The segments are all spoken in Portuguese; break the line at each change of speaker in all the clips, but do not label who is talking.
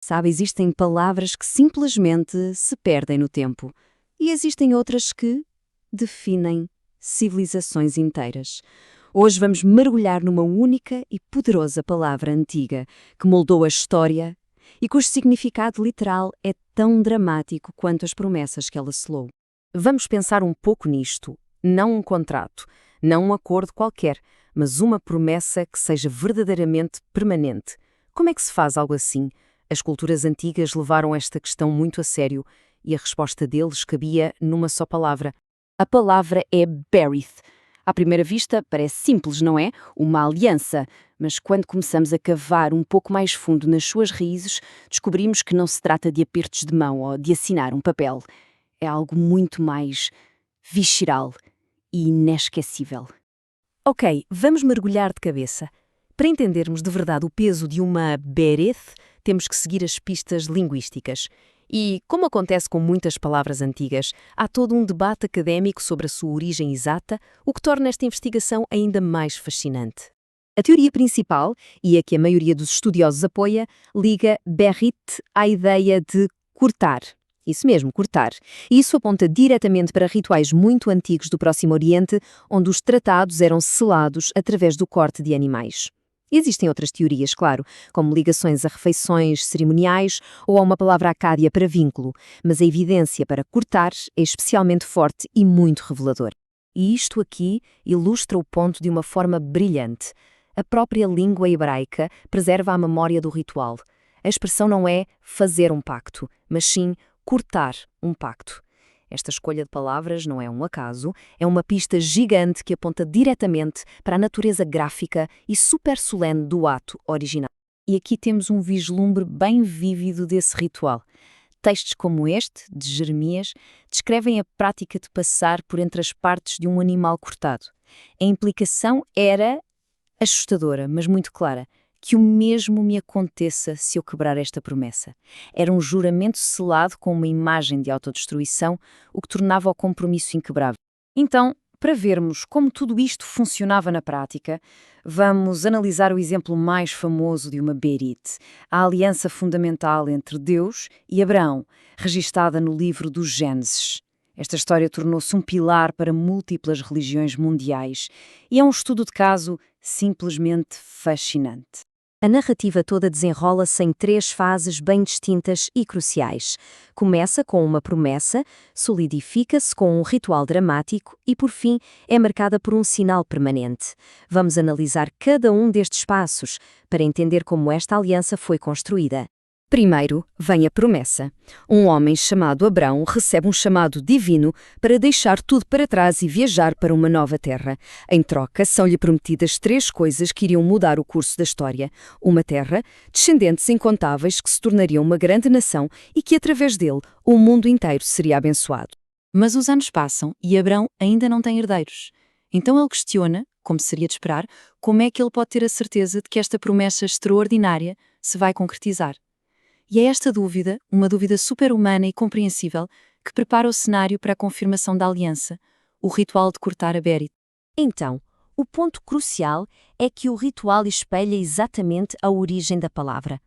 Sabe, existem palavras que simplesmente se perdem no tempo. E existem outras que definem civilizações inteiras. Hoje vamos mergulhar numa única e poderosa palavra antiga que moldou a história e cujo significado literal é tão dramático quanto as promessas que ela selou. Vamos pensar um pouco nisto, não um contrato, não um acordo qualquer, mas uma promessa que seja verdadeiramente permanente. Como é que se faz algo assim? As culturas antigas levaram esta questão muito a sério e a resposta deles cabia numa só palavra. A palavra é Berith. À primeira vista, parece simples, não é? Uma aliança. Mas quando começamos a cavar um pouco mais fundo nas suas raízes, descobrimos que não se trata de apertos de mão ou de assinar um papel. É algo muito mais visceral e inesquecível. Ok, vamos mergulhar de cabeça. Para entendermos de verdade o peso de uma Berith, temos que seguir as pistas linguísticas. E, como acontece com muitas palavras antigas, há todo um debate académico sobre a sua origem exata, o que torna esta investigação ainda mais fascinante. A teoria principal, e a que a maioria dos estudiosos apoia, liga Berith à ideia de cortar. Isso mesmo, cortar. E isso aponta diretamente para rituais muito antigos do Próximo Oriente, onde os tratados eram selados através do corte de animais. Existem outras teorias, claro, como ligações a refeições cerimoniais ou a uma palavra acádia para vínculo, mas a evidência para cortar é especialmente forte e muito revelador. E isto aqui ilustra o ponto de uma forma brilhante. A própria língua hebraica preserva a memória do ritual. A expressão não é fazer um pacto, mas sim cortar um pacto. Esta escolha de palavras não é um acaso, é uma pista gigante que aponta diretamente para a natureza gráfica e super solene do ato original. E aqui temos um vislumbre bem vívido desse ritual. Textos como este, de Jeremias, descrevem a prática de passar por entre as partes de um animal cortado. A implicação era assustadora, mas muito clara. Que o mesmo me aconteça se eu quebrar esta promessa. Era um juramento selado com uma imagem de autodestruição, o que tornava o compromisso inquebrável. Então, para vermos como tudo isto funcionava na prática, vamos analisar o exemplo mais famoso de uma Berith, a aliança fundamental entre Deus e Abraão, registada no livro do Gênesis. Esta história tornou-se um pilar para múltiplas religiões mundiais e é um estudo de caso simplesmente fascinante. A narrativa toda desenrola-se em 3 fases bem distintas e cruciais. Começa com uma promessa, solidifica-se com um ritual dramático e, por fim, é marcada por um sinal permanente. Vamos analisar cada um destes passos para entender como esta aliança foi construída. Primeiro, vem a promessa. Um homem chamado Abrão recebe um chamado divino para deixar tudo para trás e viajar para uma nova terra. Em troca, são-lhe prometidas 3 coisas que iriam mudar o curso da história. Uma terra, descendentes incontáveis que se tornariam uma grande nação e que, através dele, o mundo inteiro seria abençoado. Mas os anos passam e Abrão ainda não tem herdeiros. Então ele questiona, como seria de esperar, como é que ele pode ter a certeza de que esta promessa extraordinária se vai concretizar. E é esta dúvida, uma dúvida super-humana e compreensível, que prepara o cenário para a confirmação da aliança, o ritual de cortar a Berith. Então, o ponto crucial é que o ritual espelha exatamente a origem da palavra.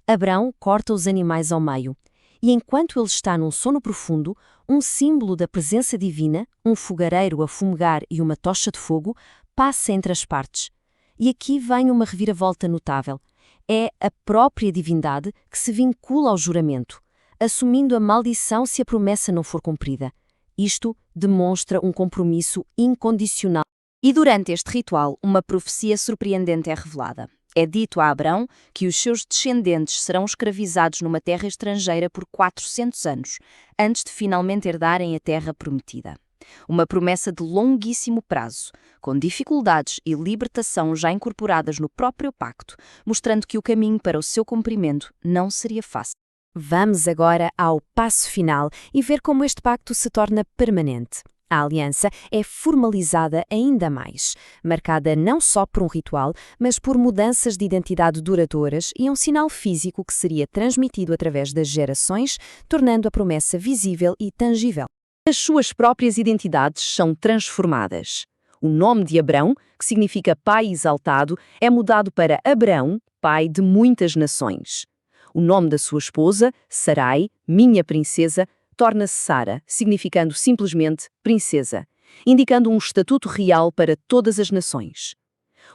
Abrão corta os animais ao meio, e enquanto ele está num sono profundo, um símbolo da presença divina, um fogareiro a fumegar e uma tocha de fogo, passa entre as partes. E aqui vem uma reviravolta notável. É a própria divindade que se vincula ao juramento, assumindo a maldição se a promessa não for cumprida. Isto demonstra um compromisso incondicional. E durante este ritual, uma profecia surpreendente é revelada. É dito a Abrão que os seus descendentes serão escravizados numa terra estrangeira por 400 anos, antes de finalmente herdarem a terra prometida. Uma promessa de longuíssimo prazo, com dificuldades e libertação já incorporadas no próprio pacto, mostrando que o caminho para o seu cumprimento não seria fácil. Vamos agora ao passo final e ver como este pacto se torna permanente. A aliança é formalizada ainda mais, marcada não só por um ritual, mas por mudanças de identidade duradouras e um sinal físico que seria transmitido através das gerações, tornando a promessa visível e tangível. As suas próprias identidades são transformadas. O nome de Abrão, que significa pai exaltado, é mudado para Abrão, pai de muitas nações. O nome da sua esposa, Sarai, minha princesa, torna-se Sara, significando simplesmente princesa, indicando um estatuto real para todas as nações.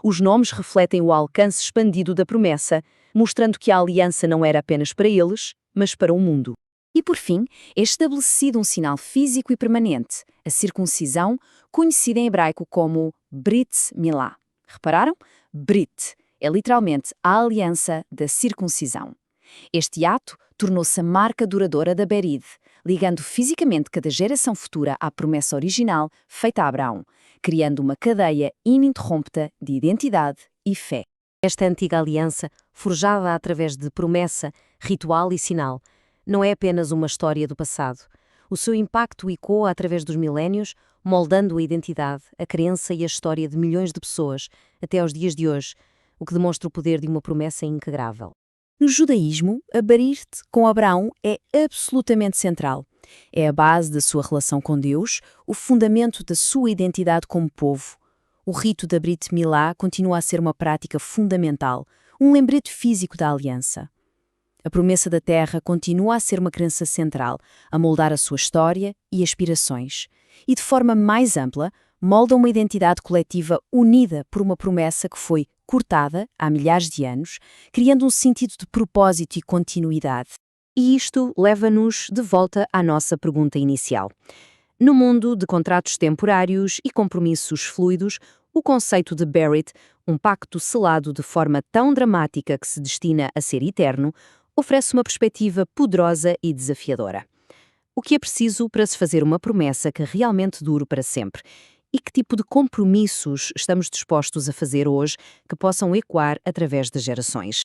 Os nomes refletem o alcance expandido da promessa, mostrando que a aliança não era apenas para eles, mas para o mundo. E por fim, é estabelecido um sinal físico e permanente, a circuncisão, conhecida em hebraico como Brit Milá. Repararam? Brit é literalmente a aliança da circuncisão. Este ato tornou-se a marca duradoura da Berid, ligando fisicamente cada geração futura à promessa original feita a Abraão, criando uma cadeia ininterrupta de identidade e fé. Esta antiga aliança, forjada através de promessa, ritual e sinal, não é apenas uma história do passado. O seu impacto ecoa através dos milénios, moldando a identidade, a crença e a história de milhões de pessoas, até aos dias de hoje, o que demonstra o poder de uma promessa inquebrável. No judaísmo, a Brit com Abraão é absolutamente central. É a base da sua relação com Deus, o fundamento da sua identidade como povo. O rito da Brit Milá continua a ser uma prática fundamental, um lembrete físico da aliança. A promessa da terra continua a ser uma crença central, a moldar a sua história e aspirações. E de forma mais ampla, molda uma identidade coletiva unida por uma promessa que foi cortada há milhares de anos, criando um sentido de propósito e continuidade. E isto leva-nos de volta à nossa pergunta inicial. No mundo de contratos temporários e compromissos fluidos, o conceito de Berit, um pacto selado de forma tão dramática que se destina a ser eterno, oferece uma perspectiva poderosa e desafiadora. O que é preciso para se fazer uma promessa que realmente dure para sempre? E que tipo de compromissos estamos dispostos a fazer hoje que possam ecoar através das gerações?